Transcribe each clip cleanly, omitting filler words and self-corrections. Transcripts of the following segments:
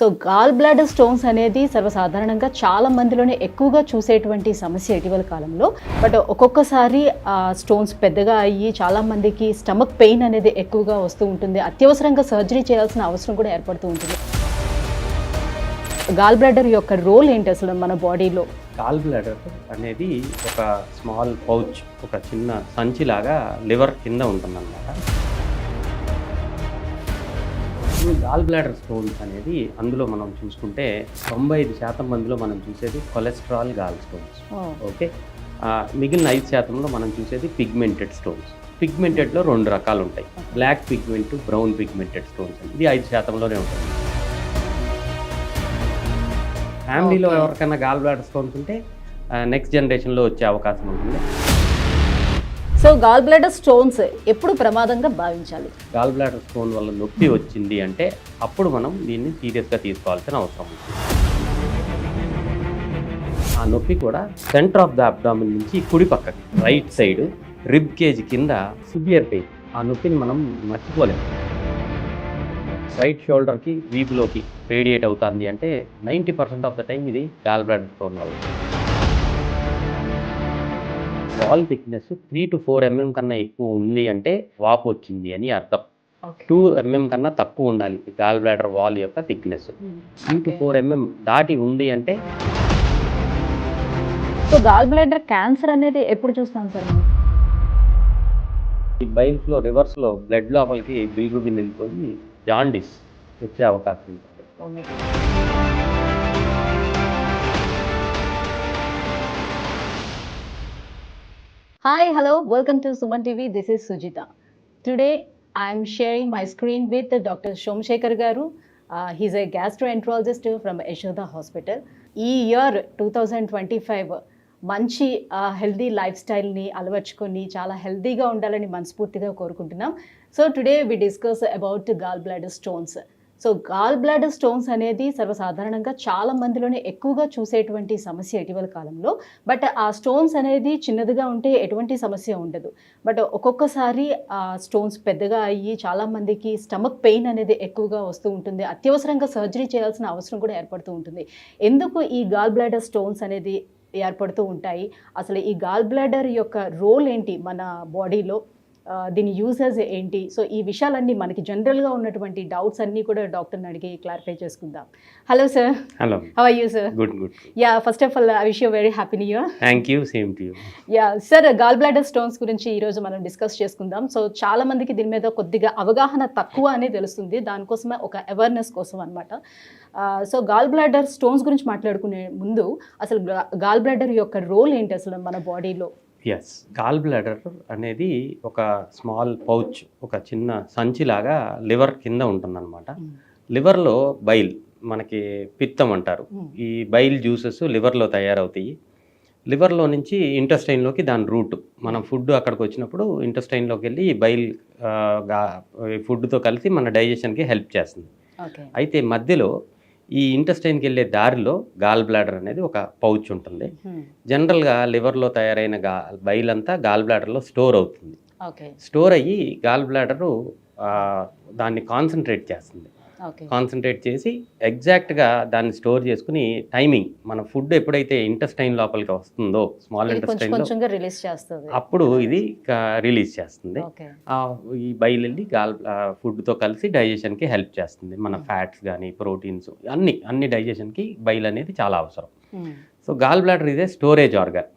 So gall bladder stones అనేది సర్వసాధారణంగా చాలా మందిలోనే ఎక్కువగా చూసేటువంటి సమస్య ఇటీవల కాలంలో. బట్ ఒక్కొక్కసారి స్టోన్స్ పెద్దగా అయ్యి చాలా మందికి స్టమక్ పెయిన్ అనేది ఎక్కువగా వస్తూ ఉంటుంది. అత్యవసరంగా సర్జరీ చేయాల్సిన అవసరం కూడా ఏర్పడుతూ ఉంటుంది. గాల్ బ్లాడర్ యొక్క రోల్ ఏంటి అసలు మన బాడీలో? గాల్ బ్లాడర్ అనేది ఒక స్మాల్ పౌచ్, ఒక చిన్న సంచిలాగా లివర్ కింద ఉంటుందన్నమాట. ఈ గాల్ బ్లాడర్ స్టోన్స్ అనేది అందులో మనం చూసుకుంటే 95% మందిలో మనం చూసేది కొలెస్ట్రాల్ గాల్ స్టోన్స్. ఓకే, మిగిలిన 5%లో మనం చూసేది పిగ్మెంటెడ్ స్టోన్స్. పిగ్మెంటెడ్లో 2 రకాలు ఉంటాయి, black pigment, brown pigmented stones. ఇది 5%లోనే ఉంటుంది. ఫ్యామిలీలో ఎవరికైనా గాల్ బ్లాడర్ స్టోన్స్ ఉంటే నెక్స్ట్ జనరేషన్లో వచ్చే అవకాశం ఉంటుంది. సో గాల్ బ్లాడర్ స్టోన్స్ ఎప్పుడు ప్రమాదంగా భావించాలి? గాల్ బ్లాడర్ స్టోన్ వల్ల నొప్పి వచ్చింది అంటే అప్పుడు మనం దీన్ని సీరియస్గా తీసుకోవాల్సిన అవసరం ఉంది. ఆ నొప్పి కూడా సెంటర్ ఆఫ్ ద అబ్డామిన్ నుంచి కుడి పక్కకి, రైట్ సైడ్ రిబ్ కేజ్ కింద సివియర్ పెయిన్. ఆ నొప్పిని మనం మర్చిపోలేము. రైట్ షోల్డర్కి, వీపులోకి రేడియేట్ అవుతుంది అంటే 90% ఆఫ్ ద టైం ఇది గాల్ బ్లాడర్ స్టోన్ వల్ల. వాల్ థిక్నెస్ 3 to 4 mm కన్నా ఎక్కువ ఉంది అంటే వాపు వచ్చింది అని అర్థం. 2 mm కన్నా తక్కువ ఉండాలి గాల్ బ్లాడర్ వాల్ యొక్క థిక్నెస్. 3 to 4 mm దాటి ఉంది అంటే. సో గాల్ బ్లాడర్ క్యాన్సర్ అనేది ఎప్పుడు చూస్తాం సార్? ఈ బైల్స్లో రివర్స్లో బ్లడ్ లోపలికి బిగుబిన్ వెళ్ళిపోయి జాండిస్ వచ్చే అవకాశం ఉంటుంది. Hi, hello, welcome to Suman TV. This is Sujita. Today, I am sharing my screen with Dr. Somsekhar Garu. He's a gastroenterologist from Yashoda Hospital. ఈ ఇయర్ 2025 మంచి హెల్దీ లైఫ్ స్టైల్ని అలవర్చుకొని చాలా హెల్దీగా ఉండాలని మనస్ఫూర్తిగా కోరుకుంటున్నాం. So today we discuss about gall bladder stones. So gall bladder stones అనేది సర్వసాధారణంగా చాలా మందిలోనే ఎక్కువగా చూసేటువంటి సమస్య ఇటీవల కాలంలో. బట్ ఆ స్టోన్స్ అనేది చిన్నదిగా ఉంటే ఎటువంటి సమస్య ఉండదు. బట్ ఒక్కొక్కసారి స్టోన్స్ పెద్దగా అయ్యి చాలా మందికి స్టమక్ పెయిన్ అనేది ఎక్కువగా వస్తూ ఉంటుంది. అత్యవసరంగా సర్జరీ చేయాల్సిన అవసరం కూడా ఏర్పడుతూ ఉంటుంది. ఎందుకు ఈ గాల్ బ్లాడర్ స్టోన్స్ అనేది ఏర్పడుతూ ఉంటాయి? అసలు ఈ గాల్ బ్లాడర్ యొక్క రోల్ ఏంటి మన బాడీలో? దీని యూజెస్ ఏంటి? సో ఈ విషయాలన్నీ మనకి జనరల్గా ఉన్నటువంటి డౌట్స్ అన్నీ కూడా డాక్టర్ని అడిగి క్లారిఫై చేసుకుందాం. Hello sir. Hello, how are you sir? Good good. Yeah, first of all I wish you very happy new year. Thank you, same to you. Yeah sir, gall bladder stones గురించి ఈరోజు మనం discuss చేసుకుందాం. So చాలా మందికి దీని మీద కొద్దిగా అవగాహన తక్కువ అని తెలుస్తుంది. దానికోసమే ఒక అవేర్నెస్ కోసం అనమాట. సో గాల్ బ్లాడర్ స్టోన్స్ గురించి మాట్లాడుకునే ముందు అసలు గాల్ బ్లాడర్ యొక్క రోల్ ఏంటి అసలు మన బాడీలో? ఎస్, గాల్ బ్లాడర్ అనేది ఒక స్మాల్ పౌచ్, ఒక చిన్న సంచిలాగా లివర్ కింద ఉంటుందన్నమాట. లివర్లో బైల్, మనకి పిత్తం అంటారు. ఈ బైల్ జ్యూసెస్ లివర్లో తయారవుతాయి. లివర్లో నుంచి ఇంటెస్టైన్లోకి దాని రూట్, మనం ఫుడ్ అక్కడికి వచ్చినప్పుడు ఇంటెస్టైన్లోకి వెళ్ళి బైల్ ఫుడ్తో కలిసి మన డైజెషన్కి హెల్ప్ చేస్తుంది. అయితే మధ్యలో ఈ ఇంటెస్టైన్కి వెళ్ళే దారిలో గాల్ బ్లాడర్ అనేది ఒక పౌచ్ ఉంటుంది. జనరల్గా లివర్లో తయారైన బైల్ అంతా గాల్ బ్లాడర్లో స్టోర్ అవుతుంది. స్టోర్ అయ్యి గాల్ బ్లాడరు దాన్ని కాన్సన్ట్రేట్ చేస్తుంది. కాన్సన్ట్రేట్ చేసి ఎగ్జాక్ట్గా దాన్ని స్టోర్ చేసుకుని టైమింగ్, మన ఫుడ్ ఎప్పుడైతే ఇంటెస్టైన్ లోపలికి వస్తుందో, స్మాల్ ఇంటెస్టైన్లో రిలీజ్ చేస్తుంది, అప్పుడు ఇది రిలీజ్ చేస్తుంది. ఈ బైల్ వెళ్ళి ఫుడ్తో కలిసి డైజెషన్కి హెల్ప్ చేస్తుంది. మన ఫ్యాట్స్ కానీ ప్రోటీన్స్ అన్ని డైజెషన్కి బైల్ అనేది చాలా అవసరం. సో గాల్ బ్లాడర్ ఇదే స్టోరేజ్ ఆర్గాన్,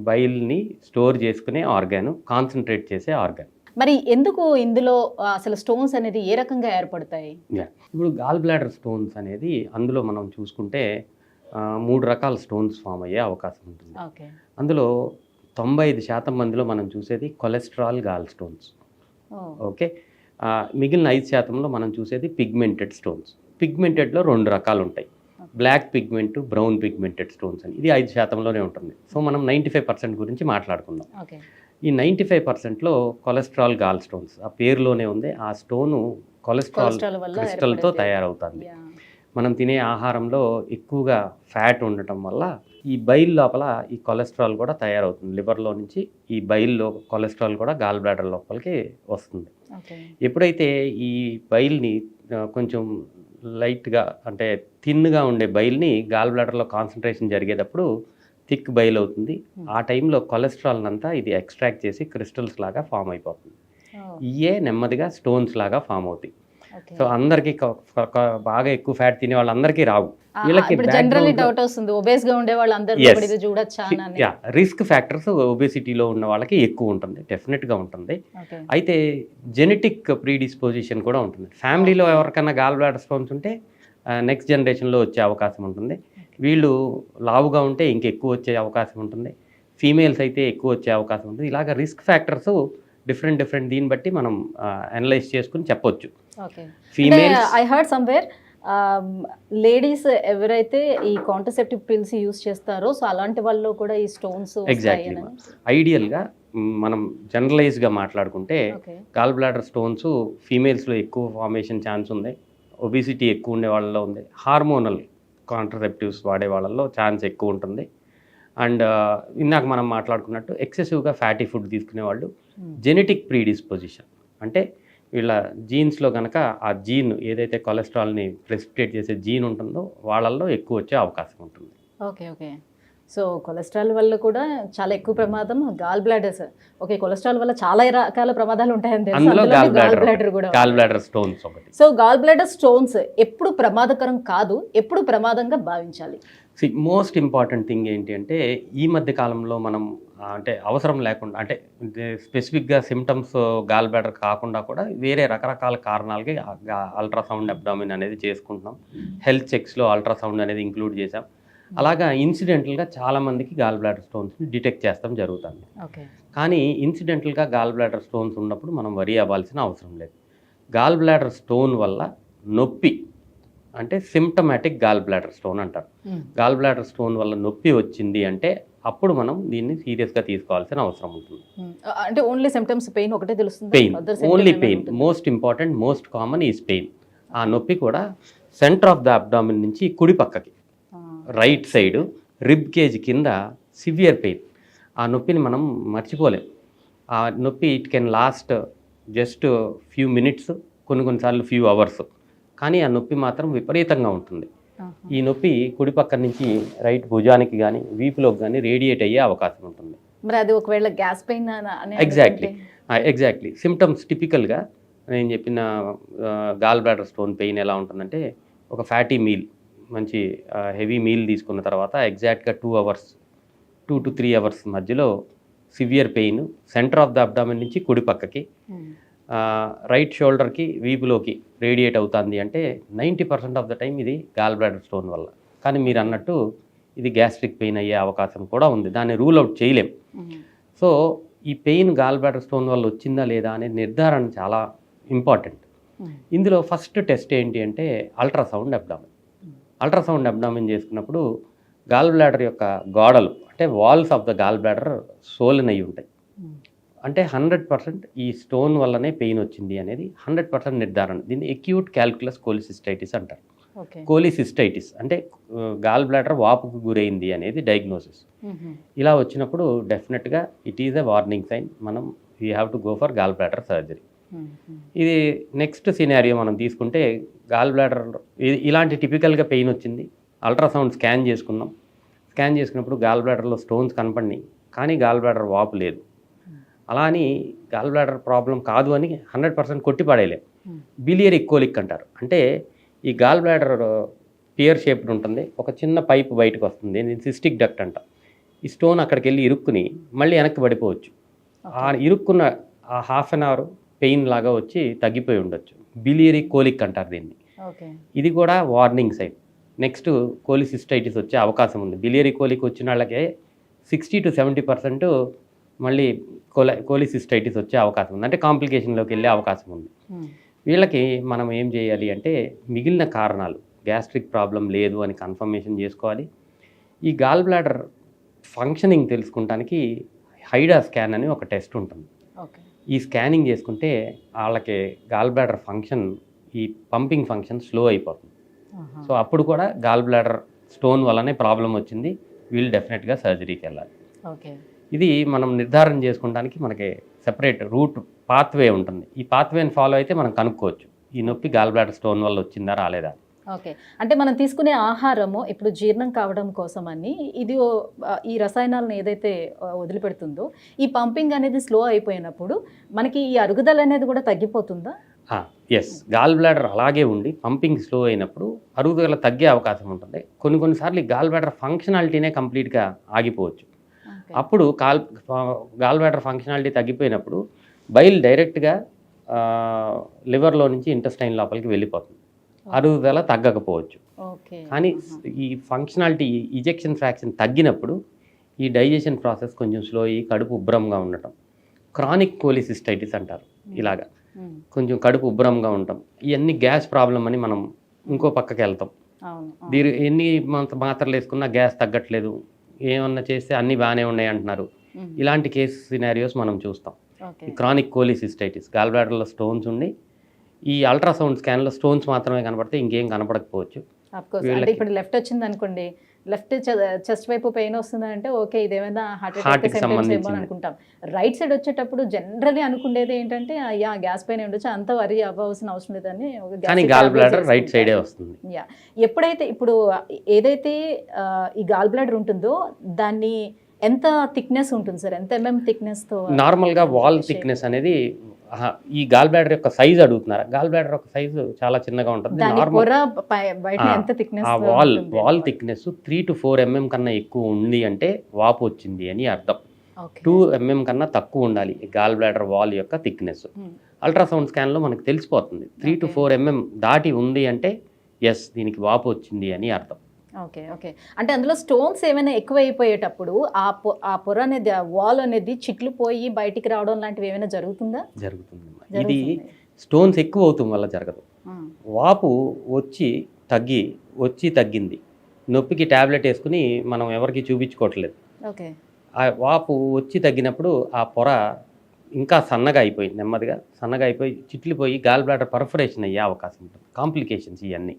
బైల్ని స్టోర్ చేసుకునే ఆర్గాన్, కాన్సన్ట్రేట్ చేసే ఆర్గాన్. మరి ఎందుకు ఇందులో అసలు స్టోన్స్ అనేది ఏ రకంగా ఏర్పడతాయి? ఇప్పుడు గాల్ బ్లాడర్ స్టోన్స్ అనేది అందులో మనం చూసుకుంటే 3 రకాల స్టోన్స్ ఫామ్ అయ్యే అవకాశం ఉంటుంది. అందులో 95% మందిలో మనం చూసేది కొలెస్ట్రాల్ గాల్ స్టోన్స్. ఓకే, మిగిలిన 5%లో మనం చూసేది పిగ్మెంటెడ్ స్టోన్స్. పిగ్మెంటెడ్లో 2 రకాలు ఉంటాయి, black pigment, brown pigmented stones అని. ఇది 5%లోనే ఉంటుంది. సో మనం 95% గురించి మాట్లాడుకుందాం. ఈ 95%లో కొలెస్ట్రాల్ గాల్ స్టోన్స్, ఆ పేరులోనే ఉంది. ఆ స్టోను కొలెస్ట్రాల్ క్రిస్టల్తో తయారవుతుంది. మనం తినే ఆహారంలో ఎక్కువగా ఫ్యాట్ ఉండటం వల్ల ఈ బైల్ లోపల ఈ కొలెస్ట్రాల్ కూడా తయారవుతుంది. లివర్లో నుంచి ఈ బైల్లో కొలెస్ట్రాల్ కూడా గాల్ బ్లాడర్ లోపలికి వస్తుంది. ఎప్పుడైతే ఈ బైల్ని కొంచెం లైట్గా అంటే థిన్గా ఉండే బైల్ని గాల్ బ్లాడర్లో కాన్సన్ట్రేషన్ జరిగేటప్పుడు థిక్ బైల్ అవుతుంది. ఆ టైంలో కొలెస్ట్రాల్ అంతా ఇది ఎక్స్ట్రాక్ట్ చేసి క్రిస్టల్స్ లాగా ఫామ్ అయిపోతుంది. ఇయే నెమ్మదిగా స్టోన్స్ లాగా ఫామ్ అవుతాయి. సో అందరికీ బాగా ఎక్కువ ఫ్యాట్ తినే వాళ్ళందరికీ రావు. వీళ్ళకి జనరల్లీ డౌట్ వస్తుంది, ఒబేస్ గా ఉండే వాళ్ళందరూ ఇది చూడొచ్చా అని. రిస్క్ ఫ్యాక్టర్స్ ఒబేసిటీలో ఉన్న వాళ్ళకి ఎక్కువ ఉంటుంది, డెఫినెట్గా ఉంటుంది. అయితే జెనెటిక్ ప్రీడిస్పోజిషన్ కూడా ఉంటుంది. ఫ్యామిలీలో ఎవరికైనా గాల్ బ్లాడర్ స్టోన్స్ ఉంటే నెక్స్ట్ జనరేషన్లో వచ్చే అవకాశం ఉంటుంది. వీళ్ళు లావుగా ఉంటే ఇంకెక్కువ వచ్చే అవకాశం ఉంటుంది. ఫీమేల్స్ అయితే ఎక్కువ వచ్చే అవకాశం ఉంటుంది. ఇలాగ రిస్క్ ఫ్యాక్టర్స్ డిఫరెంట్ దీన్ని బట్టి మనం అనలైజ్ చేసుకుని చెప్పొచ్చు. Females I heard somewhere ladies ఎవరైతే ఈ కాంట్రసెప్టివ్ పిల్స్ యూస్ చేస్తారో సో అలాంటి వాళ్ళు కూడా ఈ స్టోన్స్ ఎగ్జాక్ట్లీ ఐడియల్గా మనం జనరలైజ్గా మాట్లాడుకుంటే గాల్ బ్లాడర్ స్టోన్స్ ఫీమేల్స్లో ఎక్కువ ఫార్మేషన్ ఛాన్స్ ఉంది. ఒబిసిటీ ఎక్కువ ఉండే వాళ్ళలో ఉంది. హార్మోనల్ కాంట్రసెప్టివ్స్ వాడే వాళ్ళలో ఛాన్స్ ఎక్కువ ఉంటుంది. అండ్ ఇందాక మనం మాట్లాడుకున్నట్టు ఎక్సెసివ్గా ఫ్యాటీ ఫుడ్ తీసుకునే వాళ్ళు జెనెటిక్ ప్రీడిస్పోజిషన్ అంటే వీళ్ళ జీన్స్లో కనుక ఆ జీన్ ఏదైతే కొలెస్ట్రాల్ని ప్రెసిపిటేట్ చేసే జీన్ ఉంటుందో వాళ్ళల్లో ఎక్కువ వచ్చే అవకాశం ఉంటుంది. ఓకే సో కొలెస్ట్రాల్ వల్ల కూడా చాలా ఎక్కువ ప్రమాదం గాల్ బ్లాడర్స్. ఓకే, కొలెస్ట్రాల్ వల్ల చాలా రకాల ప్రమాదాలు ఉంటాయని తెలుసు, అందులో గాల్ బ్లాడర్ కూడా. గాల్ బ్లాడర్ స్టోన్స్ ఒకటి. సో గాల్ బ్లాడర్ స్టోన్స్ ఎప్పుడు ప్రమాదకరం కాదు, ఎప్పుడు ప్రమాదంగా భావించాలి? మోస్ట్ ఇంపార్టెంట్ థింగ్ ఏంటి అంటే ఈ మధ్య కాలంలో మనం అంటే అవసరం లేకుండా అంటే స్పెసిఫిక్గా సిమ్టమ్స్ గాల్ బ్లాడర్ కాకుండా కూడా వేరే రకరకాల కారణాలకి అల్ట్రాసౌండ్ అబ్డామిన్ అనేది చేసుకుంటున్నాం. హెల్త్ చెక్స్లో అల్ట్రాసౌండ్ అనేది ఇంక్లూడ్ చేసాం. అలాగా ఇన్సిడెంటల్గా చాలామందికి గాల్ బ్లాడర్ స్టోన్స్ని డిటెక్ట్ చేస్తాం జరుగుతుంది. కానీ ఇన్సిడెంటల్గా గాల్ బ్లాడర్ స్టోన్స్ ఉన్నప్పుడు మనం వరి అవ్వాల్సిన అవసరం లేదు. గాల్ బ్లాడర్ స్టోన్ వల్ల నొప్పి అంటే సిమ్టమాటిక్ గాల్ బ్లాడర్ స్టోన్ అంటారు. గాల్ బ్లాడర్ స్టోన్ వల్ల నొప్పి వచ్చింది అంటే అప్పుడు మనం దీన్ని సీరియస్గా తీసుకోవాల్సిన అవసరం ఉంటుంది. అంటే ఓన్లీ సిమ్టమ్స్ పెయిన్ ఒకటే తెలుస్తుంది? Pain, only pain. Most important, most common is pain. ఆ నొప్పి కూడా సెంటర్ ఆఫ్ ద అబ్డామిన్ నుంచి కుడి పక్కకి రైట్ సైడ్ రిబ్ కేజ్ కింద సివియర్ పెయిన్. ఆ నొప్పిని మనం మర్చిపోలేం. ఆ నొప్పి it can last just few minutes, కొన్నిసార్లు ఫ్యూ అవర్స్. కానీ ఆ నొప్పి మాత్రం విపరీతంగా ఉంటుంది. ఈ నొప్పి కుడి పక్క నుంచి రైట్ భుజానికి కానీ వీపులోకి కానీ రేడియేట్ అయ్యే అవకాశం ఉంటుంది. మరి అది ఒకవేళ గ్యాస్ పెయిన్? ఎగ్జాక్ట్లీ సిమ్టమ్స్ టిపికల్గా నేను చెప్పిన గాల్ బ్లాడర్ స్టోన్ పెయిన్ ఎలా ఉంటుందంటే ఒక ఫ్యాటీ మీల్, మంచి హెవీ మీల్ తీసుకున్న తర్వాత ఎగ్జాక్ట్గా 2 to 3 అవర్స్ మధ్యలో severe pain centre of the abdomen నుంచి కుడి పక్కకి రైట్ షోల్డర్కి వీపులోకి రేడియేట్ అవుతుంది అంటే 90% ఆఫ్ ద టైం ఇది గాల్ బ్లాడర్ స్టోన్ వల్ల. కానీ మీరు అన్నట్టు ఇది గ్యాస్ట్రిక్ పెయిన్ అయ్యే అవకాశం కూడా ఉంది, దాన్ని రూల్ అవుట్ చేయలేం. సో ఈ పెయిన్ గాల్ బ్లాడర్ స్టోన్ వల్ల వచ్చిందా లేదా అనే నిర్ధారణ చాలా ఇంపార్టెంట్. ఇందులో ఫస్ట్ టెస్ట్ ఏంటి అంటే అల్ట్రాసౌండ్ అబ్డామిన్. అల్ట్రాసౌండ్ అబ్డామిన్ చేసుకున్నప్పుడు గాల్ బ్లాడర్ యొక్క గోడలు అంటే walls of the gall bladder swollen అయి ఉంటాయి. అంటే 100% ఈ స్టోన్ వల్లనే పెయిన్ వచ్చింది అనేది 100% నిర్ధారణ. దీన్ని అక్యూట్ క్యాల్కులస్ కోలిసిస్టైటిస్ అంటారు. కోలిసిస్టైటిస్ అంటే గాల్ బ్లాడర్ వాపుకు గురైంది అనేది డయాగ్నోసిస్. ఇలా వచ్చినప్పుడు డెఫినెట్గా it is a warning sign. మనం we have to go for gall bladder surgery. ఇది నెక్స్ట్ సినారియో మనం తీసుకుంటే గాల్ బ్లాడర్ ఇలాంటి టిపికల్గా పెయిన్ వచ్చింది, అల్ట్రాసౌండ్ స్కాన్ చేసుకున్నాం. స్కాన్ చేసుకున్నప్పుడు గాల్ బ్లాడర్లో స్టోన్స్ కనపడినాయి కానీ గాల్ బ్లాడర్ వాపు లేదు. అలా అని గాల్ బ్లాడర్ ప్రాబ్లం కాదు అని 100% కొట్టిపడేయలేం. బిలియరీ కోలిక్ అంటారు. అంటే ఈ గాల్ బ్లాడర్ పియర్ షేప్డ్ ఉంటుంది, ఒక చిన్న పైప్ బయటకు వస్తుంది, సిస్టిక్ డక్ట్ అంట. ఈ స్టోన్ అక్కడికి వెళ్ళి ఇరుక్కుని మళ్ళీ వెనక్కి పడిపోవచ్చు. ఆ ఇరుక్కున్న ఆ హాఫ్ అన్ అవర్ పెయిన్ లాగా వచ్చి తగ్గిపోయి ఉండొచ్చు. బిలియరీ కోలిక్ అంటారు దీన్ని. ఇది కూడా వార్నింగ్ సైన్. నెక్స్ట్ కోలిసిస్టైటిస్ వచ్చే అవకాశం ఉంది. బిలియరీ కోలిక్ వచ్చిన వాళ్ళకే 60 to 70% మళ్ళీ కోలిసిస్టైటిస్ వచ్చే అవకాశం ఉంది, అంటే కాంప్లికేషన్లోకి వెళ్ళే అవకాశం ఉంది. వీళ్ళకి మనం ఏం చేయాలి అంటే మిగిలిన కారణాలు గ్యాస్ట్రిక్ ప్రాబ్లం లేదు అని కన్ఫర్మేషన్ చేసుకోవాలి. ఈ గాల్ బ్లాడర్ ఫంక్షనింగ్ తెలుసుకుంటానికి హైడా స్కాన్ అని ఒక టెస్ట్ ఉంటుంది. ఈ స్కానింగ్ చేసుకుంటే వాళ్ళకి గాల్ బ్లాడర్ ఫంక్షన్, ఈ పంపింగ్ ఫంక్షన్ స్లో అయిపోతుంది. సో అప్పుడు కూడా గాల్ బ్లాడర్ స్టోన్ వల్లనే ప్రాబ్లం వచ్చింది, వీళ్ళు డెఫినెట్గా సర్జరీకి వెళ్ళాలి. ఇది మనం నిర్ధారణ చేసుకోవడానికి మనకి సెపరేట్ రూట్ పాత్వే ఉంటుంది. ఈ పాత్వేని ఫాలో అయితే మనం కనుక్కోవచ్చు ఈ నొప్పి గాల్ బ్లాడర్ స్టోన్ వల్ల వచ్చిందా రాలేదా. ఓకే. అంటే మనం తీసుకునే ఆహారము ఇప్పుడు జీర్ణం కావడం కోసమని ఇది ఈ రసాయనాలను ఏదైతే వదిలిపెడుతుందో ఈ పంపింగ్ అనేది స్లో అయిపోయినప్పుడు మనకి ఈ అరుగుదల అనేది కూడా తగ్గిపోతుందా? ఎస్, గాల్ బ్లాడర్ అలాగే ఉండి పంపింగ్ స్లో అయినప్పుడు అరుగుదల తగ్గే అవకాశం ఉంటుంది. కొన్నిసార్లు ఈ గాల్ బ్లాడర్ ఫంక్షనాలిటీనే కంప్లీట్గా ఆగిపోవచ్చు. అప్పుడు గాల్ బ్లాడర్ ఫంక్షనాలిటీ తగ్గిపోయినప్పుడు బైల్ డైరెక్ట్గా లివర్లో నుంచి ఇంటెస్టైన్ లోపలికి వెళ్ళిపోతుంది. అరుగుదల తగ్గకపోవచ్చు. కానీ ఈ ఫంక్షనాలిటీ ఇజెక్షన్ ఫ్రాక్షన్ తగ్గినప్పుడు ఈ డైజెషన్ ప్రాసెస్ కొంచెం స్లో అయ్యి కడుపు ఉబ్బరంగా ఉండటం, క్రానిక్ కోలిసిస్టైటిస్ అంటారు. ఇలాగా కొంచెం కడుపు ఉబ్బరంగా ఉండటం, ఇవన్నీ గ్యాస్ ప్రాబ్లం అని మనం ఇంకో పక్కకి వెళ్తాం. ఎన్ని మాత్రలు వేసుకున్నా గ్యాస్ తగ్గట్లేదు, ఏమన్నా చేస్తే అన్నీ బాగానే ఉన్నాయి అంటున్నారు. ఇలాంటి కేసు సినారియోస్ మనం చూస్తాం. క్రానిక్ కోలిసిస్టైటిస్, గాల్ బ్లాడర్లో స్టోన్స్ ఉండి ఈ అల్ట్రాసౌండ్ స్కాన్లో స్టోన్స్ మాత్రమే కనపడితే ఇంకేం కనపడకపోవచ్చు. అంటే ఇప్పుడు లెఫ్ట్ వచ్చింది అనుకోండి, లెఫ్ట్ చెస్ట్ వైపు పెయిన్ వస్తుందంటే ఓకే ఇదేమైనా హార్ట్కి సంబంధించి అనుకుంటాం. రైట్ సైడ్ వచ్చేటప్పుడు జనరల్లీ అనుకునేది ఏంటంటే అయ్యా గ్యాస్ పెయిన్ ఉండొచ్చు, అంత వరి అవ్వాల్సిన అవసరం లేదని. కానీ గాల్ బ్లాడర్ రైట్ సైడే వస్తుంది. ఎప్పుడైతే ఇప్పుడు ఏదైతే ఈ గాల్ బ్లాడర్ ఉంటుందో దాన్ని ఎంత థిక్నెస్ ఉంటుంది సార్? ఎంత ఎంఎం థిక్నెస్తో? నార్మల్గా వాల్ థిక్నెస్ అనేది ఈ గాల్ బ్లాడర్ యొక్క సైజ్ అడుగుతున్నారు. గాల్ బ్లాడర్ యొక్క సైజు చాలా చిన్నగా ఉంటుంది. వాల్ థిక్నెస్ 3 to 4 mm కన్నా ఎక్కువ ఉంది అంటే వాపు వచ్చింది అని అర్థం. 2 mm కన్నా తక్కువ ఉండాలి గాల్ బ్లాడర్ వాల్ యొక్క థిక్నెస్. అల్ట్రాసౌండ్ స్కాన్లో మనకు తెలిసిపోతుంది. 3 to 4 mm దాటి ఉంది అంటే ఎస్ దీనికి వాపు వచ్చింది అని అర్థం. Okay okay. అంటే అందులో స్టోన్స్ ఏమైనా ఎక్కువైపోయేటప్పుడు ఆ పొర అనేది, ఆ వాల్ అనేది చిట్లు పోయి బయటికి రావడం లాంటివి ఏమైనా జరుగుతుందా? జరుగుతుంది. ఇది స్టోన్స్ ఎక్కువ అవుతాం వల్ల జరగదు. వాపు వచ్చి తగ్గింది, నొప్పికి ట్యాబ్లెట్ వేసుకుని మనం ఎవరికి చూపించుకోవట్లేదు. ఓకే. ఆ వాపు వచ్చి తగ్గినప్పుడు ఆ పొర ఇంకా సన్నగా అయిపోయి, నెమ్మదిగా సన్నగా అయిపోయి చిట్లిపోయి గాల్ బ్లాడర్ పర్ఫరేషన్ అయ్యే అవకాశం ఉంటుంది. కాంప్లికేషన్స్ ఇవన్నీ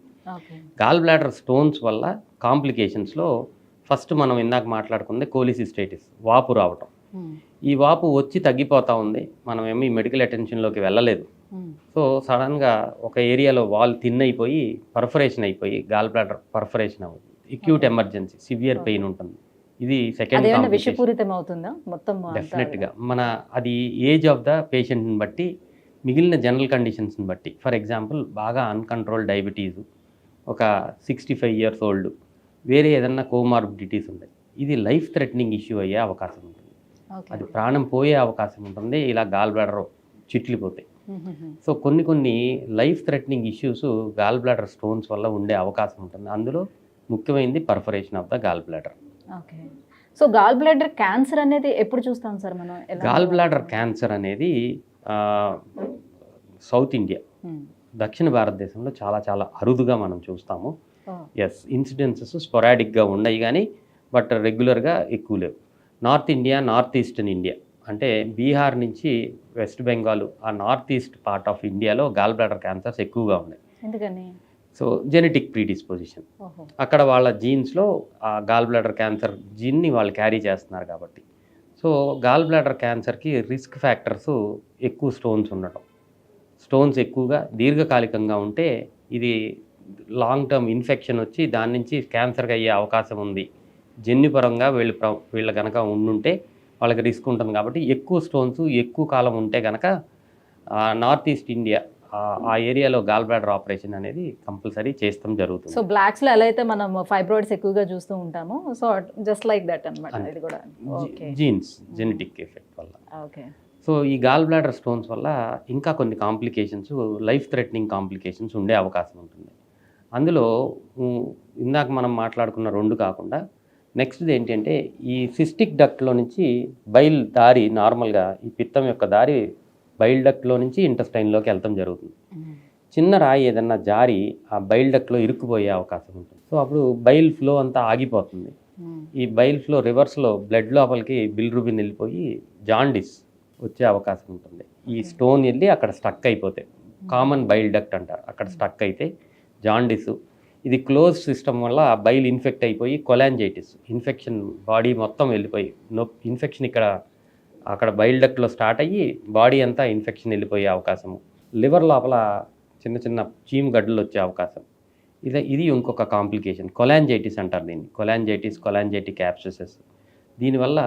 గాల్ బ్లాడర్ స్టోన్స్ వల్ల కాంప్లికేషన్స్లో ఫస్ట్ మనం ఇందాక మాట్లాడుకుంది కోలిసిస్టైటిస్, వాపు రావటం. ఈ వాపు వచ్చి తగ్గిపోతూ ఉంది, మనం ఏమీ మెడికల్ అటెన్షన్లోకి వెళ్ళలేదు. సో సడన్గా ఒక ఏరియాలో వాల్ థిన్ అయిపోయి పర్ఫరేషన్ అయిపోయి గాల్ బ్లాడర్ పర్ఫరేషన్ అవుతుంది. అక్యూట్ ఎమర్జెన్సీ, సివియర్ పెయిన్ ఉంటుంది. ఇది సెకండ్ డెఫినెట్గా అది ఏజ్ ఆఫ్ ద పేషెంట్ని బట్టి, మిగిలిన జనరల్ కండిషన్స్ని బట్టి. ఫర్ ఎగ్జాంపుల్ బాగా అన్కంట్రోల్ డయాబెటీసు, ఒక 65 years ఓల్డ్, వేరే ఏదన్నా కోమార్బిడిటీస్ ఉంటాయి, ఇది లైఫ్ థ్రెటనింగ్ ఇష్యూ అయ్యే అవకాశం ఉంటుంది. అది ప్రాణం పోయే అవకాశం ఉంటుంది ఇలా గాల్ బ్లాడర్ చిట్లిపోతాయి. సో కొన్ని life threatening issues gall bladder stones వల్ల ఉండే అవకాశం ఉంటుంది. అందులో ముఖ్యమైనది perforation of the gall bladder. Okay. So gall bladder cancer అనేది ఎప్పుడు చూస్తాం సార్ మనం? గాల్ బ్లాడర్ క్యాన్సర్ అనేది సౌత్ ఇండియా, దక్షిణ భారతదేశంలో చాలా చాలా అరుదుగా మనం చూస్తాము. ఎస్, ఇన్సిడెన్సెస్ స్పొరాడిక్గా ఉన్నాయి కానీ బట్ రెగ్యులర్గా ఎక్కువ లేవు. North India, north eastern India అంటే బీహార్ నుంచి వెస్ట్ బెంగాల్, ఆ నార్త్ ఈస్ట్ పార్ట్ ఆఫ్ ఇండియాలో గాల్ బ్లాడర్ క్యాన్సర్స్ ఎక్కువగా ఉన్నాయి. ఎందుకని? సో జెనెటిక్ ప్రీడిస్పోజిషన్, అక్కడ వాళ్ళ జీన్స్లో ఆ గాల్ బ్లాడర్ క్యాన్సర్ జీన్ని వాళ్ళు క్యారీ చేస్తున్నారు కాబట్టి. సో గాల్ బ్లాడర్ క్యాన్సర్కి రిస్క్ ఫ్యాక్టర్స్ ఎక్కువ స్టోన్స్ ఉండటం, స్టోన్స్ ఎక్కువగా దీర్ఘకాలికంగా ఉంటే ఇది లాంగ్ టర్మ్ ఇన్ఫెక్షన్ వచ్చి దాని నుంచి క్యాన్సర్గా అయ్యే అవకాశం ఉంది. జన్యుపరంగా వీళ్ళు కనుక ఉండుంటే వాళ్ళకి రిస్క్ ఉంటుంది. కాబట్టి ఎక్కువ స్టోన్స్ ఎక్కువ కాలం ఉంటే కనుక నార్త్ ఈస్ట్ ఇండియా ఆ ఏరియాలో గాల్ బ్లాడర్ ఆపరేషన్ అనేది కంపల్సరీ చేస్తాం జరుగుతుంది. సో బ్లాక్స్లో ఎలా అయితే మనం ఫైబ్రాయిడ్స్ ఎక్కువగా చూస్తూ ఉంటాము, సో జస్ట్ లైక్ దట్ అన్నమాట. ఇది కూడా జీన్స్, జెనెటిక్ ఎఫెక్ట్ వల్ల. ఓకే. సో ఈ గాల్ బ్లాడర్ స్టోన్స్ వల్ల ఇంకా కొన్ని కాంప్లికేషన్స్, లైఫ్ థ్రెటనింగ్ కాంప్లికేషన్స్ ఉండే అవకాశం ఉంటుంది. అందులో ఇందాక మనం మాట్లాడుకున్న 2 కాకుండా నెక్స్ట్ది ఏంటంటే ఈ సిస్టిక్ డక్ట్లో నుంచి బైల్ దారి, నార్మల్గా ఈ పిత్తం యొక్క దారి బైల్ డక్ట్లో నుంచి ఇంటెస్టైన్లోకి వెళ్తాం జరుగుతుంది. చిన్న రాయి ఏదన్నా జారి ఆ బైల్ డక్ట్లో ఇరుక్కుపోయే అవకాశం ఉంటుంది. సో అప్పుడు బైల్ ఫ్లో అంతా ఆగిపోతుంది. ఈ బైల్ ఫ్లో రివర్స్లో బ్లడ్ లోపలికి బిలిరూబిన్ వెళ్ళిపోయి జాండిస్ వచ్చే అవకాశం ఉంటుంది. ఈ స్టోన్ వెళ్ళి అక్కడ స్టక్ అయిపోతే, కామన్ బైల్ డక్ట్ అంటారు, అక్కడ స్టక్ అయితే జాండిస్. ఇది క్లోజ్ సిస్టమ్ వల్ల బైల్ ఇన్ఫెక్ట్ అయిపోయి కొలాంజైటిస్, ఇన్ఫెక్షన్ బాడీ మొత్తం వెళ్ళిపోయి ఇన్ఫెక్షన్ అక్కడ బైల్ డక్ట్లో స్టార్ట్ అయ్యి బాడీ అంతా ఇన్ఫెక్షన్ వెళ్ళిపోయే అవకాశము. లివర్ లోపల చిన్న చిన్న చీము గడ్డలు వచ్చే అవకాశం. ఇది ఇంకొక కాంప్లికేషన్. కొలాంజైటిస్ అంటారు దీన్ని. కొలాంజైటిక్ యాబ్సెసెస్. దీనివల్ల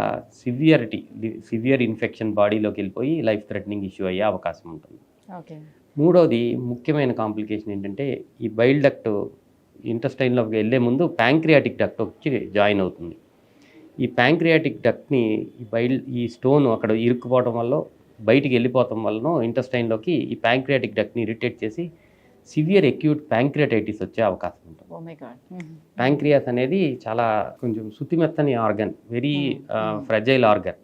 సివియర్ ఇన్ఫెక్షన్ బాడీలోకి వెళ్ళిపోయి లైఫ్ థ్రెటనింగ్ ఇష్యూ అయ్యే అవకాశం ఉంటుంది. ఓకే. మూడోది ముఖ్యమైన కాంప్లికేషన్ ఏంటంటే ఈ బైల్ డక్ట్ ఇంటెస్టైన్లోకి వెళ్ళే ముందు ప్యాంక్రియాటిక్ డక్ట్ వచ్చి జాయిన్ అవుతుంది. ఈ ప్యాంక్రియాటిక్ డక్ట్ని ఈ స్టోన్ అక్కడ ఇరుక్కుపోవడం వల్ల బయటికి వెళ్ళిపోవడం వలన ఇంటెస్టైన్లోకి ఈ ప్యాంక్రియాటిక్ డక్ట్ని ఇరిటేట్ చేసి సివియర్ అక్యూట్ ప్యాంక్రియాటైటిస్ వచ్చే అవకాశం ఉంటుంది. Oh my God. ప్యాంక్రియాస్ అనేది చాలా కొంచెం శుతిమెత్తని ఆర్గన్, వెరీ ఫ్రెజైల్ ఆర్గన్.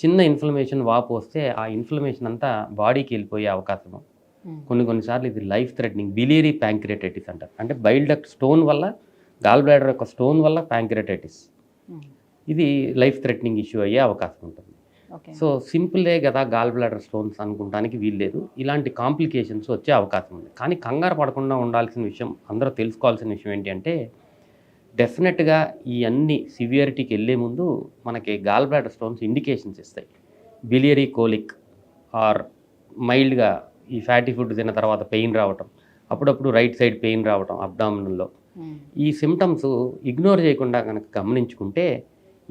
చిన్న ఇన్ఫ్లమేషన్ వాపు వస్తే ఆ ఇన్ఫ్లమేషన్ అంతా బాడీకి వెళ్ళిపోయే అవకాశం. కొన్నిసార్లు ఇది లైఫ్ థ్రెటనింగ్ బిలియరీ ప్యాంక్రియాటైటిస్ అంటారు. అంటే బైల్ డక్ట్ స్టోన్ వల్ల, గాల్ బ్లాడర్ యొక్క స్టోన్ వల్ల ప్యాంక్రియాటైటిస్, ఇది లైఫ్ థ్రెటనింగ్ ఇష్యూ అయ్యే అవకాశం ఉంటుంది. సో సింపులే కదా గాల్ బ్లాడర్ స్టోన్స్ అనుకోవడానికి వీల్లేదు. ఇలాంటి కాంప్లికేషన్స్ వచ్చే అవకాశం ఉంది. కానీ కంగారు పడకుండా ఉండాల్సిన విషయం, అందరూ తెలుసుకోవాల్సిన విషయం ఏంటి అంటే, డెఫినెట్గా ఈ అన్ని సివియరిటీకి వెళ్ళే ముందు మనకి గాల్ బ్లాడర్ స్టోన్స్ ఇండికేషన్స్ ఇస్తాయి. బిలియరీ కోలిక్ ఆర్ మైల్డ్గా ఈ ఫ్యాటీ ఫుడ్ తిన్న తర్వాత పెయిన్ రావటం, అప్పుడప్పుడు రైట్ సైడ్ పెయిన్ రావటం అబ్డామినల్లో. ఈ సిమ్టమ్స్ ఇగ్నోర్ చేయకుండా కనుక గమనించుకుంటే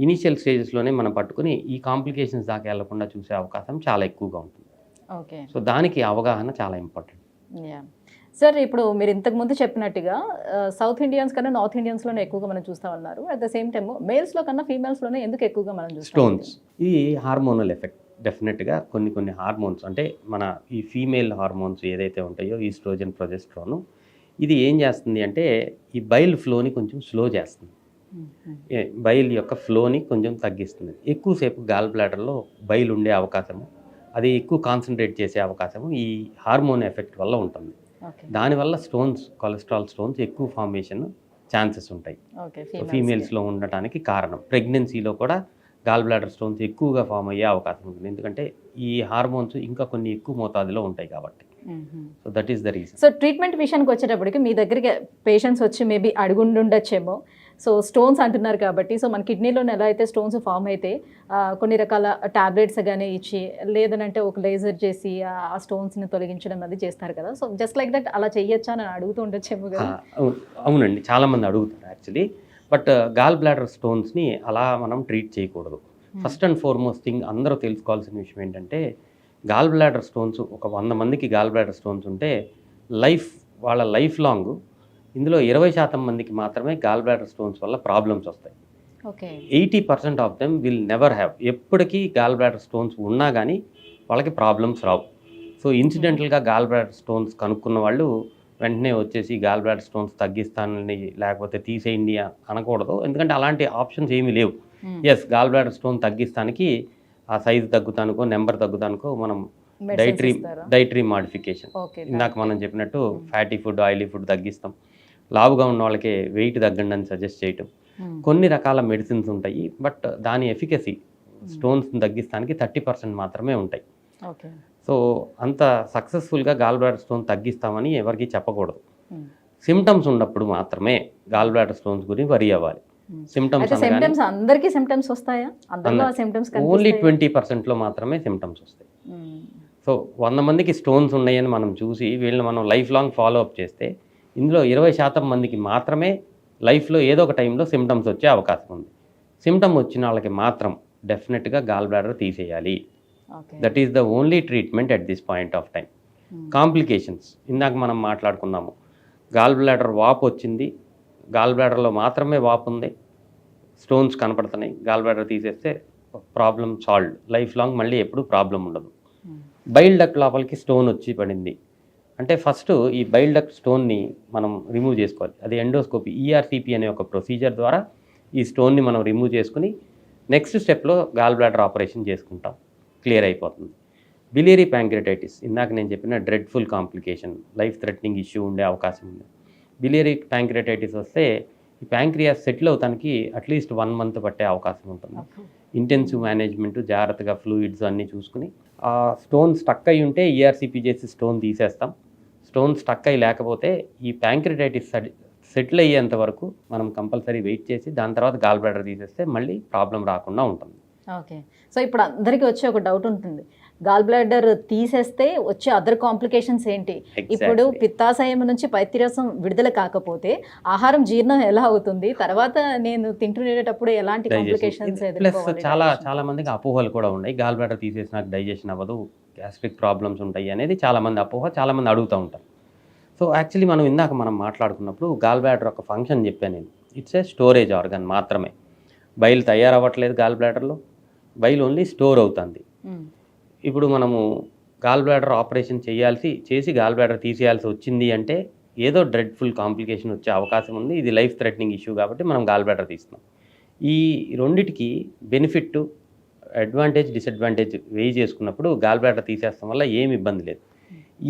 ఇనీషియల్ స్టేజెస్లోనే మనం పట్టుకుని ఈ కాంప్లికేషన్స్ దాకా వెళ్లకుండా చూసే అవకాశం చాలా ఎక్కువగా ఉంటుంది. ఓకే. సో దానికి అవగాహన చాలా ఇంపార్టెంట్. సార్, ఇప్పుడు మీరు ఇంతకుముందు చెప్పినట్టుగా సౌత్ ఇండియన్స్ కన్నా నార్త్ ఇండియన్స్లోనే ఎక్కువగా మనం చూస్తూ ఉన్నారు. అట్ ద సేమ్ టైమ్ మేల్స్లో కన్నా ఫీమేల్స్లోనే ఎందుకు ఎక్కువగా మనం చూస్తాం? స్టోన్స్, ఇది హార్మోనల్ ఎఫెక్ట్. డెఫినెట్గా కొన్ని హార్మోన్స్, అంటే మన ఈ ఫీమేల్ హార్మోన్స్ ఏదైతే ఉంటాయో ఈస్ట్రోజన్, ప్రొజెస్ట్రాన్, ఇది ఏం చేస్తుంది అంటే ఈ బైల్ ఫ్లోని కొంచెం స్లో చేస్తుంది. బైల్ యొక్క ఫ్లోని కొంచెం తగ్గిస్తుంది. ఎక్కువసేపు గాల్ బ్లాడర్లో బైల్ ఉండే అవకాశము, అది ఎక్కువ కాన్సన్ట్రేట్ చేసే అవకాశము ఈ హార్మోన్ ఎఫెక్ట్ వల్ల ఉంటుంది. దానివల్ల స్టోన్స్, కొలెస్ట్రాల్ స్టోన్స్ ఎక్కువ ఫార్మేషన్ ఛాన్సెస్ ఉంటాయి. ఫీమేల్స్లో ఉండటానికి కారణం. ప్రెగ్నెన్సీలో కూడా గాల్ బ్లాడర్ స్టోన్స్ ఎక్కువగా ఫామ్ అయ్యే అవకాశం ఉంటుంది. ఎందుకంటే ఈ హార్మోన్స్ ఇంకా కొన్ని ఎక్కువ మోతాదులో ఉంటాయి కాబట్టి. So that is the reason. So treatment విషయానికి వచ్చేటప్పటికి మీ దగ్గరికి పేషెంట్స్ వచ్చి మేబీ అడుగుండొచ్చేమో. సో స్టోన్స్ అంటున్నారు కాబట్టి, సో మన కిడ్నీలో ఎలా అయితే స్టోన్స్ ఫామ్ అయితే కొన్ని రకాల టాబ్లెట్స్ కానీ ఇచ్చి, లేదనంటే ఒక లేజర్ చేసి ఆ స్టోన్స్ని తొలగించడం అది చేస్తారు కదా. సో జస్ట్ లైక్ దట్ అలా చేయొచ్చా అని అడుగుతూ ఉండొచ్చేమో కదా. అవునండి, చాలామంది అడుగుతారు యాక్చువల్లీ. బట్ గాల్ బ్లాడర్ స్టోన్స్ని అలా మనం ట్రీట్ చేయకూడదు. ఫస్ట్ అండ్ ఫార్మోస్ట్ థింగ్ అందరూ తెలుసుకోవాల్సిన విషయం ఏంటంటే, గాల్ బ్లాడర్ స్టోన్స్ ఒక 100 మందికి గాల్ బ్లాడర్ స్టోన్స్ ఉంటే వాళ్ళ లైఫ్ లాంగ్ ఇందులో 20% మందికి మాత్రమే గాల్ బ్లాడర్ స్టోన్స్ వల్ల ప్రాబ్లమ్స్ వస్తాయి. 80% of them will never have. ఎప్పటికీ గాల్ బ్లాడర్ స్టోన్స్ ఉన్నా కానీ వాళ్ళకి ప్రాబ్లమ్స్ రావు. సో ఇన్సిడెంటల్గా గాల్ బ్లాడర్ స్టోన్స్ కనుక్కున్న వాళ్ళు వెంటనే వచ్చేసి గాల్ బ్లాడర్ స్టోన్స్ తగ్గిస్తానని లేకపోతే తీసేయండి అనకూడదు. ఎందుకంటే అలాంటి ఆప్షన్స్ ఏమీ లేవు. ఎస్, గాల్ బ్లాడర్ స్టోన్ తగ్గిస్తానికి ఆ సైజు తగ్గుతానుకో, నెంబర్ తగ్గుతానుకో మనం డైటరీ మాడిఫికేషన్, ఇందాక మనం చెప్పినట్టు ఫ్యాటీ ఫుడ్, ఆయిలీ ఫుడ్ తగ్గిస్తాం. లావుగా ఉన్న వాళ్ళకి వెయిట్ తగ్గండి అని సజెస్ట్ చేయటం. కొన్ని రకాల మెడిసిన్స్ ఉంటాయి, బట్ దాని ఎఫికసీ స్టోన్స్ తగ్గిస్తానికి 30% మాత్రమే ఉంటాయి. సో అంత సక్సెస్ఫుల్గా గాల్ బ్లాడర్ స్టోన్ తగ్గిస్తామని ఎవరికి చెప్పకూడదు. సిమ్టమ్స్ ఉన్నప్పుడు మాత్రమే గాల్ బ్లాడర్ స్టోన్స్ గురించి వరి అవ్వాలి. సిమ్టమ్స్ అందరికీ సిమ్టమ్స్ వస్తాయా? ఓన్లీ 20%లో మాత్రమే సిమ్టమ్స్ వస్తాయి. సో 100 మందికి స్టోన్స్ ఉన్నాయని మనం చూసి వీళ్ళని మనం లైఫ్ లాంగ్ ఫాలో అప్ చేస్తే ఇందులో 20% మందికి మాత్రమే లైఫ్లో ఏదో ఒక టైంలో సిమ్టమ్స్ వచ్చే అవకాశం ఉంది. సిమ్టమ్ వచ్చిన వాళ్ళకి మాత్రం డెఫినెట్గా గాల్ బ్లాడర్ తీసేయాలి. That is the only treatment at this point of time. Complications ఇందాక మనం మాట్లాడుకున్నాము. గాల్ బ్లాడర్ వాపు వచ్చింది, గాల్ బ్లాడర్లో మాత్రమే వాపు ఉంది, స్టోన్స్ కనపడుతున్నాయి, గాల్ బ్లాడర్ తీసేస్తే ప్రాబ్లం సాల్వ్డ్. లైఫ్ లాంగ్ మళ్ళీ ఎప్పుడు ప్రాబ్లం ఉండదు. బైల్ డక్ట్ లోపలికి స్టోన్ వచ్చి పడింది అంటే ఫస్ట్ ఈ బైల్ డక్ట్ స్టోన్ని మనం రిమూవ్ చేసుకోవాలి. అది ఎండోస్కోపీ, ఈఆర్సిపి అనే ఒక ప్రొసీజర్ ద్వారా ఈ స్టోన్ని మనం రిమూవ్ చేసుకుని నెక్స్ట్ స్టెప్లో గాల్ బ్లాడర్ ఆపరేషన్ చేసుకుంటాం, క్లియర్ అయిపోతుంది. బిలియరీ ప్యాంక్రియాటైటిస్ ఇందాక నేను చెప్పిన dreadful complication, life threatening issue ఉండే అవకాశం ఉంది. బిలియరీ ప్యాంక్రియాటైటిస్ వస్తే ఈ ప్యాంక్రియాస్ సెటిల్ అవుతానికి అట్లీస్ట్ 1 month పట్టే అవకాశం ఉంటుంది. ఇంటెన్సివ్ మేనేజ్మెంట్, జాగ్రత్తగా ఫ్లూయిడ్స్ అన్నీ చూసుకుని, ఆ స్టోన్ స్టక్ అయి ఉంటే ఈఆర్సిపి చేసి స్టోన్ తీసేస్తాం. స్టోన్ స్టక్ అయి లేకపోతే ఈ ప్యాంక్రియాటైటిస్ సెటిల్ అయ్యేంత వరకు మనం కంపల్సరీ వెయిట్ చేసి దాని తర్వాత గాల్ బ్లాడర్ తీసేస్తే మళ్ళీ ప్రాబ్లం రాకుండా ఉంటుంది. ఓకే. సో ఇప్పుడు అందరికీ వచ్చే ఒక డౌట్ ఉంటుంది, గాల్ బ్లాడర్ తీసేస్తే వచ్చే అదర్ కాంప్లికేషన్స్ ఏంటి? ఇప్పుడు పిత్తాశయం నుంచి పైత్యరసం విడుదల కాకపోతే ఆహారం జీర్ణం ఎలా అవుతుంది? తర్వాత నేను తింటునేటప్పుడు ఎలాంటి కాంప్లికేషన్స్ ప్లస్ చాలా మందికి అపోహలు కూడా ఉన్నాయి. గాల్ బ్లాడర్ తీసేసి నాకు డైజెషన్ అవ్వదు, గ్యాస్ట్రిక్ ప్రాబ్లమ్స్ ఉంటాయి అనేది చాలా మంది అపోహ, చాలా మంది అడుగుతూ ఉంటారు. సో యాక్చువల్లీ మనం మాట్లాడుకున్నప్పుడు గాల్ బ్లాడర్ ఒక ఫంక్షన్ చెప్పాను నేను. ఇట్స్ ఏ స్టోరేజ్ ఆర్గన్ మాత్రమే. బైల్ తయారవ్వట్లేదు గాల్ బ్లాడర్లో, బైల్ ఓన్లీ స్టోర్ అవుతుంది. ఇప్పుడు మనము గాల్ బ్లాడర్ ఆపరేషన్ చేసి గాల్ బ్లాడర్ తీసేయాల్సి వచ్చింది అంటే ఏదో డ్రెడ్ఫుల్ కాంప్లికేషన్ వచ్చే అవకాశం ఉంది. ఇది లైఫ్ థ్రెటనింగ్ ఇష్యూ కాబట్టి మనం గాల్ బ్లాడర్ తీస్తున్నాం. ఈ రెండిటికి బెనిఫిట్, అడ్వాంటేజ్, డిసడ్వాంటేజ్ వేయి చేసుకున్నప్పుడు గాల్ బ్లాడర్ తీసేస్తాం వల్ల ఏమి ఇబ్బంది లేదు.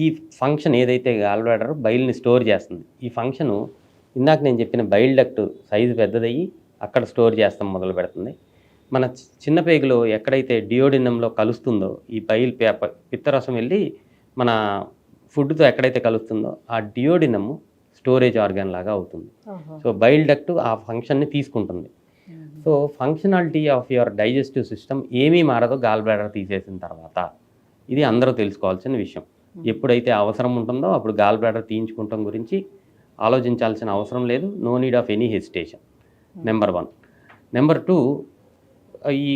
ఈ ఫంక్షన్ ఏదైతే గాల్ బ్లాడర్ బైల్ని స్టోర్ చేస్తుంది, ఈ ఫంక్షను ఇందాక నేను చెప్పిన బైల్ డక్ట్ సైజు పెద్దదయ్యి అక్కడ స్టోర్ చేస్తాం మొదలు పెడుతుంది. మన చిన్న పేగులో ఎక్కడైతే డియోడినంలో కలుస్తుందో ఈ బైల్ పిత్తరసం వెళ్ళి మన ఫుడ్తో ఎక్కడైతే కలుస్తుందో ఆ డియోడినము స్టోరేజ్ ఆర్గాన్ లాగా అవుతుంది. సో బైల్ డక్ట్ ఆ ఫంక్షన్ని తీసుకుంటుంది. So functionality of your digestive system ఏమీ మారదో గాల్ బ్లాడర్ తీసేసిన తర్వాత. ఇది అందరూ తెలుసుకోవాల్సిన విషయం. ఎప్పుడైతే అవసరం ఉంటుందో అప్పుడు గాల్ బ్లాడర్ తీయించుకుంటాం గురించి ఆలోచించాల్సిన అవసరం లేదు. No need of any hesitation. Number 1. Number 2, ఈ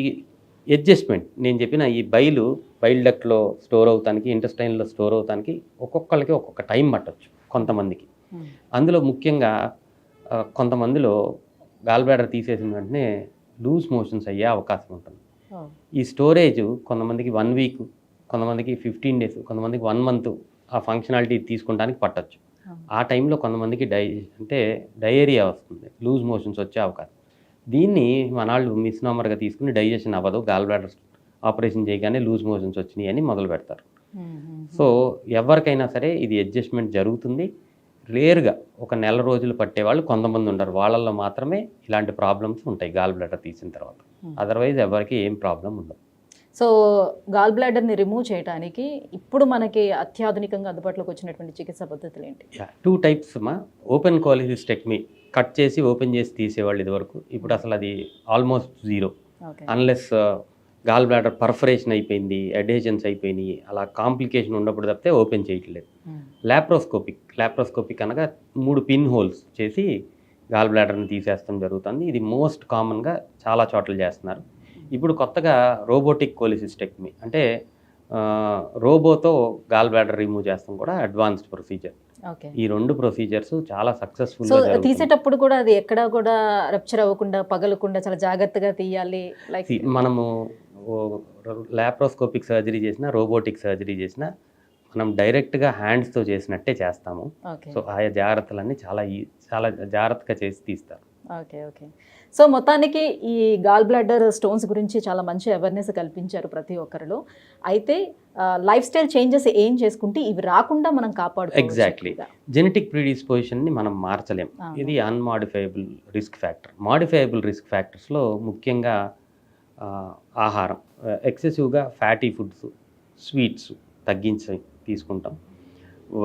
అడ్జస్ట్మెంట్ నేను చెప్పిన ఈ బైల్ డక్ట్లో స్టోర్ అవుతానికి, ఇంటెస్టైన్లో స్టోర్ అవుతానికి ఒక్కొక్కరికి ఒక్కొక్క టైం పట్టవచ్చు కొంతమందికి. అందులో ముఖ్యంగా కొంతమందిలో గాల్ బ్లాడర్ తీసేసిన వెంటనే లూజ్ మోషన్స్ అయ్యే అవకాశం ఉంటుంది. ఈ స్టోరేజ్ కొంతమందికి 1 వీక్, కొంతమందికి 15 డేస్, కొంతమందికి 1 మంత్ ఆ ఫంక్షనాలిటీ తీసుకుంటానికి పట్టచ్చు. ఆ టైంలో కొంతమందికి డయేరియా వస్తుంది, లూజ్ మోషన్స్ వచ్చే అవకాశం. దీన్ని మనాళ్ళు మిస్నామర్గా తీసుకుని డైజెషన్ అవ్వదు, గాల్ బ్లాడర్ ఆపరేషన్ చేయగానే లూజ్ మోషన్స్ వచ్చినాయి అని మొదలు పెడతారు. సో ఎవరికైనా సరే ఇది అడ్జస్ట్మెంట్ జరుగుతుంది. రేర్గా ఒక నెల రోజులు పట్టేవాళ్ళు కొంతమంది ఉంటారు, వాళ్ళల్లో మాత్రమే ఇలాంటి ప్రాబ్లమ్స్ ఉంటాయి గాల్ బ్లాడర్ తీసిన తర్వాత. అదర్వైజ్ ఎవరికి ఏం ప్రాబ్లం ఉండదు. సో గాల్ బ్లాడర్ని రిమూవ్ చేయడానికి ఇప్పుడు మనకి అత్యాధునికంగా అందుబాటులోకి వచ్చినటువంటి చికిత్సా పద్ధతులు ఏంటి? 2 టైప్స్ ఓపెన్ కోలిసిస్టెక్టమీ, కట్ చేసి ఓపెన్ చేసి తీసేవాళ్ళు ఇదివరకు. ఇప్పుడు అసలు అది almost zero. Unless gall bladder perforation అయిపోయింది, అడేషన్స్ అయిపోయినాయి, అలా కాంప్లికేషన్ ఉన్నప్పుడు తప్పితే ఓపెన్ చేయట్లేదు. లాప్రోస్కోపిక్ అనగా 3 పిన్ హోల్స్ చేసి గాల్ బ్లాడర్ని తీసేస్తాం జరుగుతుంది. ఇది మోస్ట్ కామన్గా చాలా చోట్ల చేస్తున్నారు. ఇప్పుడు కొత్తగా రోబోటిక్ కోలిసిస్టెక్టమీ అంటే రోబోతో గాల్ బ్లాడర్ రిమూవ్ చేస్తాం కూడా అడ్వాన్స్డ్ ప్రొసీజర్. ఈ 2 ప్రొసీజర్స్ చాలా సక్సెస్ఫుల్. సో తీసేటప్పుడు కూడా అది ఎక్కడ కూడా రప్చర్ అవ్వకుండా, పగలకుండా చాలా జాగ్రత్తగా తీయాలి. లైక్ మనము లాప్రోస్కోపిక్ సర్జరీ చేసినా, రోబోటిక్ సర్జరీ చేసినా మనం డైరెక్ట్గా హ్యాండ్స్తో చేసినట్టే చేస్తాము. సో ఆయా జాగ్రత్తలన్నీ చాలా జాగ్రత్తగా చేసి తీస్తారు. ఓకే. సో మొత్తానికి ఈ గాల్ బ్లాడర్ స్టోన్స్ గురించి చాలా మంచి అవేర్నెస్ కల్పించారు ప్రతి ఒక్కరిలో. అయితే లైఫ్ స్టైల్ చేంజెస్ ఏం చేసుకుంటే ఇవి రాకుండా మనం కాపాడుకోవచ్చు. ఎగ్జాక్ట్లీ. జెనెటిక్ ప్రిడిస్పోజిషన్ని మనం మార్చలేం. ఇది అన్మాడిఫైయబుల్ రిస్క్ ఫ్యాక్టర్. మాడిఫైయబుల్ రిస్క్ ఫ్యాక్టర్స్లో ముఖ్యంగా ఆహారం, ఎక్సెసివ్గా ఫ్యాటీ ఫుడ్స్, స్వీట్స్ తగ్గించి తీసుకుంటాం.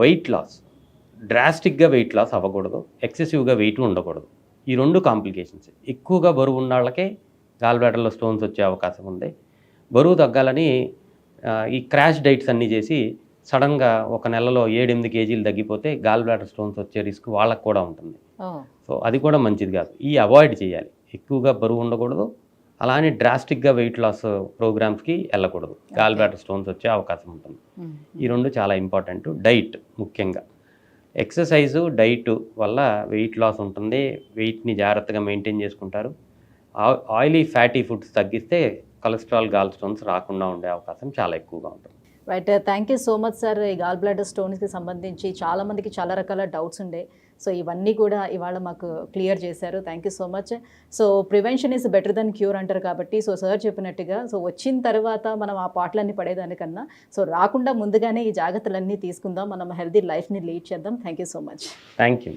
వెయిట్ లాస్, డ్రాస్టిక్గా వెయిట్ లాస్ అవ్వకూడదు, ఎక్సెసివ్గా వెయిట్ ఉండకూడదు. ఈ 2 కాంప్లికేషన్స్. ఎక్కువగా బరువు ఉన్న వాళ్ళకే గాల్ బ్లాడర్లో స్టోన్స్ వచ్చే అవకాశం ఉంది. బరువు తగ్గాలని ఈ క్రాష్ డైట్స్ అన్నీ చేసి సడన్గా ఒక నెలలో 7-8 కేజీలు తగ్గిపోతే గాల్ బ్లాడర్ స్టోన్స్ వచ్చే రిస్క్ వాళ్ళకు కూడా ఉంటుంది. సో అది కూడా మంచిది కాదు. అవాయిడ్ చేయాలి. ఎక్కువగా బరువు ఉండకూడదు, అలానే డ్రాస్టిక్గా వెయిట్ లాస్ ప్రోగ్రామ్స్కి వెళ్ళకూడదు. గాల్ బ్లాడర్ స్టోన్స్ వచ్చే అవకాశం ఉంటుంది. ఈ 2 చాలా ఇంపార్టెంట్. డైట్ ముఖ్యంగా, ఎక్సర్సైజు, డైట్ వల్ల వెయిట్ లాస్ ఉంటుంది. వెయిట్ని జాగ్రత్తగా మెయింటైన్ చేసుకుంటారు. ఆయిలీ ఫ్యాటీ ఫుడ్స్ తగ్గిస్తే కొలెస్ట్రాల్, గాల్ స్టోన్స్ రాకుండా ఉండే అవకాశం చాలా ఎక్కువగా ఉంటుంది. Right, thank you so much sir. ఈ గాల్ బ్లాడర్ స్టోన్స్కి సంబంధించి చాలామందికి చాలా రకాల డౌట్స్ ఉండే, సో ఇవన్నీ కూడా ఇవాళ మాకు క్లియర్ చేశారు. Thank you so much. So prevention is better than cure అంటారు కాబట్టి, సో సార్ చెప్పినట్టుగా సో వచ్చిన తర్వాత మనం ఆ పాటలన్నీ పడేదానికన్నా సో రాకుండా ముందుగానే ఈ జాగ్రత్తలన్నీ తీసుకుందాం, మనం హెల్తీ లైఫ్ని లీడ్ చేద్దాం. Thank you so much. Thank you.